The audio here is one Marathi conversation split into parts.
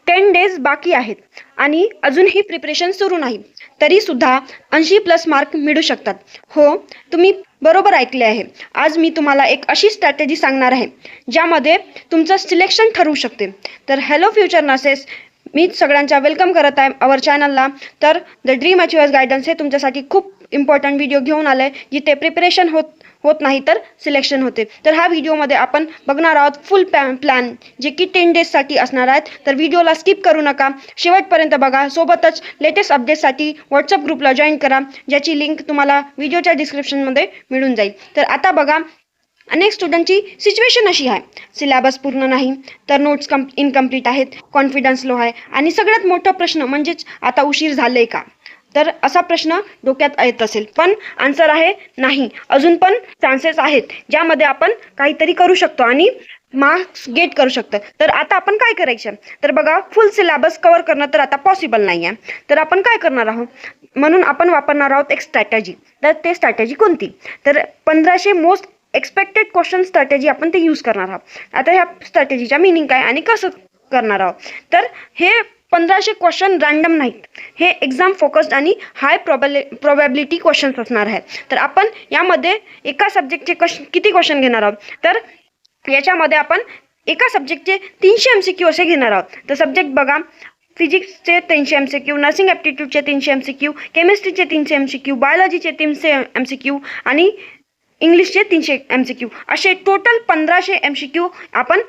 10 डेज बाकी आहेत आणि अजूनही प्रिपरेशन सुरू नाही, तरी सुद्धा 80+ मार्क मिळू शकतात. हो, तुम्ही बरोबर ऐकले आहे. आज मी तुम्हाला एक अशी स्ट्रॅटेजी सांगणार आहे ज्यामध्ये तुमचं सिलेक्शन ठरवू शकते. तर हॅलो फ्युचर नर्सेस, मी सगळ्यांचा वेलकम करत आहे आवर चॅनलला. तर द ड्रीम अचिव्हर्स गायडन्स हे तुमच्यासाठी खूप इम्पॉर्टंट व्हिडिओ घेऊन आलं आहे, जिथे प्रिपरेशन होत नाही तर सिलेक्शन होते. तर ह्या व्हिडिओमध्ये आपण बघणार आहोत फुल प्लॅन, जे की 10 डेजसाठी असणार आहेत. तर व्हिडिओला स्किप करू नका, शेवटपर्यंत बघा. सोबतच लेटेस्ट अपडेटसाठी व्हॉट्सअप ग्रुपला जॉईन करा, ज्याची लिंक तुम्हाला व्हिडिओच्या डिस्क्रिप्शनमध्ये मिळून जाईल. तर आता बघा, अनेक स्टुडंटची सिच्युएशन अशी आहे, सिलेबस पूर्ण नाही, तर नोट्स इनकम्प्लीट आहेत, कॉन्फिडन्स लो आहे, आणि सगळ्यात मोठा प्रश्न म्हणजेच आता उशीर झाले का? तर असा प्रश्न डोक्यात येत असेल, पण आन्सर आहे नाही. अजून पण चान्सेस आहेत ज्यामध्ये आपण काहीतरी करू शकतो आणि मार्क्स गेट करू शकतो. तर आता आपण काय करायचं? तर बघा, फुल सिलेबस कव्हर करणं तर आता पॉसिबल नाही आहे. तर आपण काय करणार आहोत? म्हणून आपण वापरणार आहोत एक स्ट्रॅटेजी. तर ते स्ट्रॅटेजी कोणती? तर 1500 मोस्ट एक्सपेक्टेड क्वेश्चन स्ट्रॅटेजी आपण ते यूज करणार आहोत. आता ह्या स्ट्रॅटेजीचा मिनिंग काय आणि कसं करणार आहोत? तर हे 1500 क्वेश्चन रँडम नाहीत, हे एक्झाम फोकस्ड आणि हाय प्रोबॅबिलिटी क्वेश्चन्स असणार आहेत. तर आपण यामध्ये एका सब्जेक्टचे किती क्वेश्चन घेणार आहोत? तर याच्यामध्ये आपण एका सब्जेक्टचे 300 MCQ असे घेणार आहोत. तर सब्जेक्ट बघा, फिजिक्सचे 300 MCQ, नर्सिंग ॲप्टिट्यूडचे 300 MCQ, केमिस्ट्रीचे 300 MCQ, बायोलॉजीचे 300 MCQ आणि इंग्लिशचे 300 MCQ, असे टोटल 1500 MCQ आपण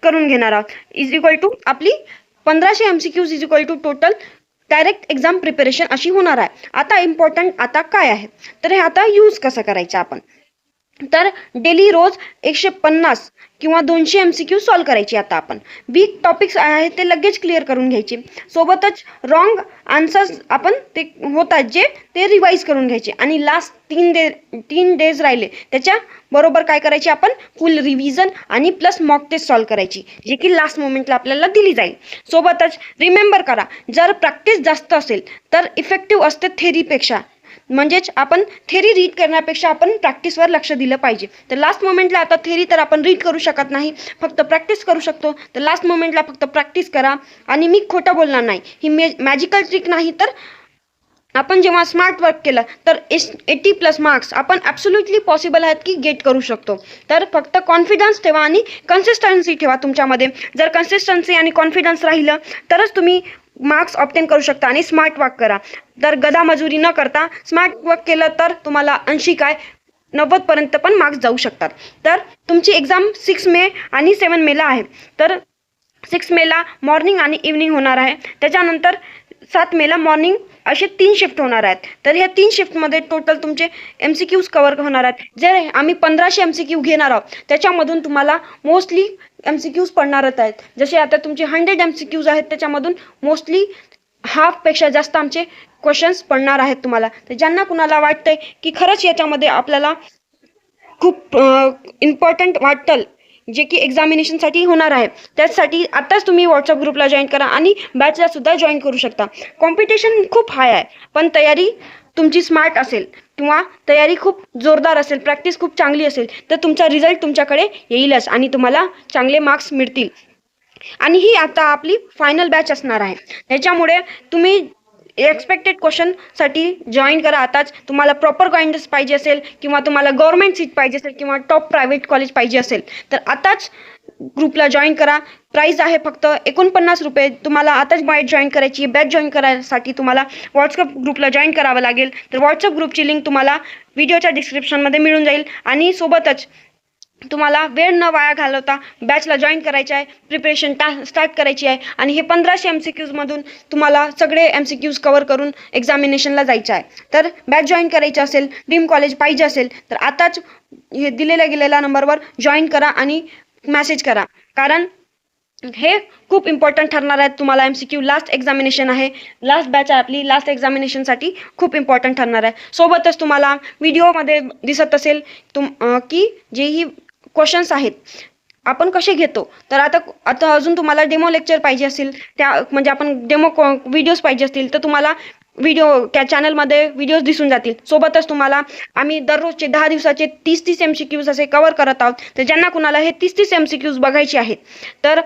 करून घेणार आहोत. इज इक्वल टू आपली 1500 MCQs is equal to total direct exam preparation अशी होणार आहे. आता इम्पॉर्टंट आता काय आहे? तर हे आता यूज कसं करायचं आपण? तर डेली रोज 150 किंवा 200 MCQ सॉल्व करायची. आता आपण वीक टॉपिक्स आहेत ते लगेच क्लिअर करून घ्यायचे. सोबतच रॉंग आन्सर्स आपण ते होतात जे ते रिवाईज करून घ्यायचे. आणि लास्ट 3 डेज राहिले त्याच्या बरोबर काय करायचे? आपण फुल रिव्हिजन आणि प्लस मॉक टेस्ट सॉल्व करायची, जे की लास्ट मोमेंटला आपल्याला दिली जाईल. सोबतच रिमेंबर करा, जर प्रॅक्टिस जास्त असेल तर इफेक्टिव्ह असते थेरीपेक्षा. म्हणजेच आपण थेरी रीड करण्यापेक्षा आपण प्रॅक्टिसवर लक्ष दिलं पाहिजे. तर लास्ट मोमेंटला आता थेरी तर आपण रीड करू शकत नाही, फक्त प्रॅक्टिस करू शकतो. तर लास्ट मोमेंटला फक्त प्रॅक्टिस करा. आणि मी खोटं बोलणार नाही, ही मॅजिकल ट्रिक नाही. तर आपण जेव्हा स्मार्ट वर्क केलं तर 80+ मार्क्स आपण ॲब्सोल्युटली पॉसिबल आहेत की गेट करू शकतो. तर फक्त कॉन्फिडन्स ठेवा आणि कन्सिस्टन्सी ठेवा तुमच्यामध्ये. जर कन्सिस्टन्सी आणि कॉन्फिडन्स राहिलं तरच तुम्ही मार्क्स ऑब्टेन करू शकता. आणि स्मार्ट वर्क करा. तर गदा मजुरी न करता स्मार्ट वर्क केलं तर तुम्हाला 80 काय 90पर्यंत पण मार्क्स जाऊ शकतात. तर तुमची एक्झाम 6 मे आणि 7 मेला आहे. तर 6 मेला मॉर्निंग आणि इव्हनिंग होणार आहे. त्याच्यानंतर 7 मेला मॉर्निंग असे 3 शिफ्ट होणार आहेत. तर ह्या 3 शिफ्टमध्ये टोटल तुमचे MCQs कव्हर होणार आहेत. जे आम्ही 1500 MCQ घेणार आहोत त्याच्यामधून तुम्हाला मोस्टली MCQs पडणारच आहेत. जसे आता तुमचे 100 MCQs आहेत त्याच्यामधून मोस्टली हाफपेक्षा जास्त आमचे क्वेश्चन्स पडणार आहेत तुम्हाला. तर ज्यांना कुणाला वाटतंय की खरंच याच्यामध्ये आपल्याला खूप इम्पॉर्टंट वाटतं, जे की एक्झामिनेशनसाठी होणार आहे, त्यासाठी आत्ताच तुम्ही व्हॉट्सअप ग्रुपला जॉईन करा आणि बॅचला सुद्धा जॉईन करू शकता. कॉम्पिटिशन खूप हाय आहे, पण तयारी तुमची स्मार्ट असेल किंवा तयारी खूप जोरदार असेल, प्रॅक्टिस खूप चांगली असेल तर तुमचा रिझल्ट तुमच्याकडे येईलच आणि तुम्हाला चांगले मार्क्स मिळतील. आणि ही आता आपली फायनल बॅच असणार आहे. त्याच्यामुळे तुम्ही एक्सपेक्टेड क्वेश्चनसाठी जॉईन करा आताच. तुम्हाला प्रॉपर गायडन्स पाहिजे असेल किंवा तुम्हाला गव्हर्नमेंट सीट पाहिजे असेल किंवा टॉप प्रायव्हेट कॉलेज पाहिजे असेल तर आताच ग्रुपला जॉईन करा. प्राईस आहे फक्त 49 रुपये. तुम्हाला आताच बॅच जॉईन करायची. बॅच जॉईन करायसाठी तुम्हाला व्हॉट्सअप ग्रुपला जॉईन करावं लागेल. तर व्हॉट्सअप ग्रुपची लिंक तुम्हाला व्हिडिओच्या डिस्क्रिप्शनमध्ये मिळून जाईल. आणि सोबतच तुम्हाला वेळ न वाया घालवता बॅचला जॉईन करायचे आहे, प्रिपरेशन स्टार्ट करायची आहे. आणि हे 1500 MCQsमधून तुम्हाला सगळे MCQs कव्हर करून एक्झामिनेशनला जायचं आहे. तर बॅच जॉईन करायची असेल, ड्रीम कॉलेज पाहिजे असेल तर आताच हे दिलेल्या नंबरवर जॉईन करा आणि मेसेज करा. कारण हे खूप इम्पॉर्टंट ठरणार आहे. तुम्हाला MCQ लास्ट एक्झामिनेशन आहे, लास्ट बॅच आहे आपली, लास्ट एक्झामिनेशनसाठी खूप इम्पॉर्टंट ठरणार आहे. सोबतच तुम्हाला व्हिडिओमध्ये दिसत असेल की जेही क्वेश्चन्स आहेत आपण कसे घेतो. तर आता अजून तुम्हाला डेमो लेक्चर पाहिजे असेल, त्या म्हणजे आपण डेमो व्हिडिओज पाहिजे असतील तर तुम्हाला व्हिडिओ त्या चॅनलमध्ये व्हिडिओज दिसून जातील. सोबतच तुम्हाला आम्ही दररोजचे 10 दिवसाचे 30 MCQs असे कव्हर करत आहोत. तर ज्यांना कुणाला हे 30 MCQs बघायचे आहेत तर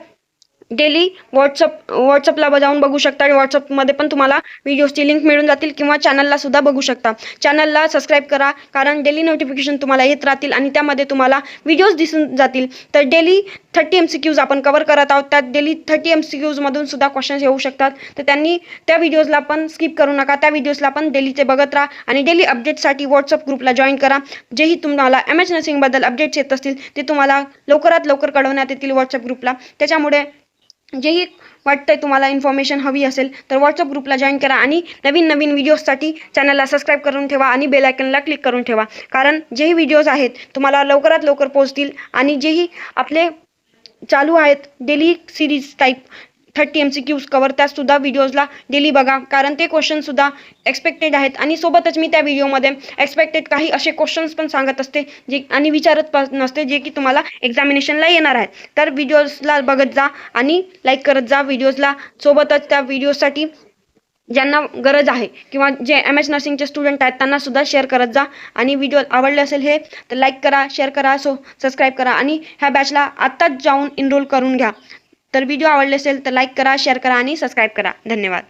डेली व्हॉट्सअपला जाऊन बघू शकता. व्हॉट्सअपमध्ये पण तुम्हाला व्हिडिओजची लिंक मिळून जातील किंवा चॅनलला सुद्धा बघू शकता. चॅनलला सबस्क्राईब करा, कारण डेली नोटिफिकेशन तुम्हाला येत राहतील आणि त्यामध्ये तुम्हाला व्हिडिओज दिसून जातील. तर डेली 30 MCQs आपण कव्हर करत आहोत. त्यात डेली 30 MCQsमधून सुद्धा क्वेश्चन्स येऊ शकतात. तर त्या व्हिडिओजला पण स्किप करू नका. त्या व्हिडिओजला पण डेलीचे बघत राहा आणि डेली अपडेटसाठी व्हॉट्सअप ग्रुपला जॉईन करा. जेही तुम्हाला MH नर्सिंगबद्दल अपडेट्स येत असतील ते तुम्हाला लवकरात लवकर कळवण्यात येतील व्हॉट्सअप ग्रुपला. त्याच्यामुळे जेही वाटतंय तुम्हाला इन्फॉर्मेशन हवी असेल तर व्हॉट्सअप ग्रुपला जॉईन करा आणि नवीन व्हिडिओजसाठी चॅनलला सबस्क्राईब करून ठेवा आणि बेल आयकॉनला क्लिक करून ठेवा, कारण जेही व्हिडिओज आहेत तुम्हाला लवकरात लवकर पोहोचतील. आणि जेही आपले चालू आहेत daily series type 30 MCQs cover, त्यासुद्धा व्हिडिओजला डेली बघा, कारण ते क्वेश्चनसुद्धा एक्सपेक्टेड आहेत. आणि सोबतच मी त्या व्हिडिओमध्ये एक्सपेक्टेड काही असे क्वेश्चन्स पण सांगत असते जे आणि विचारत पण नसते जे की तुम्हाला एक्झामिनेशनला येणार आहेत. तर व्हिडिओजला बघत जा आणि लाईक करत जा व्हिडिओजला. सोबतच त्या व्हिडिओसाठी ज्यांना गरज आहे किंवा जे MH नर्सिंगचे स्टुडंट आहेत त्यांना सुद्धा शेअर करत जा. आणि व्हिडिओ आवडले असेल हे तर लाईक करा, शेअर करा, सबस्क्राईब करा आणि ह्या बॅचला आत्ताच जाऊन एनरोल करून घ्या. तर व्हिडिओ आवडले असेल तर लाईक करा, शेअर करा आणि सबस्क्राईब करा. धन्यवाद.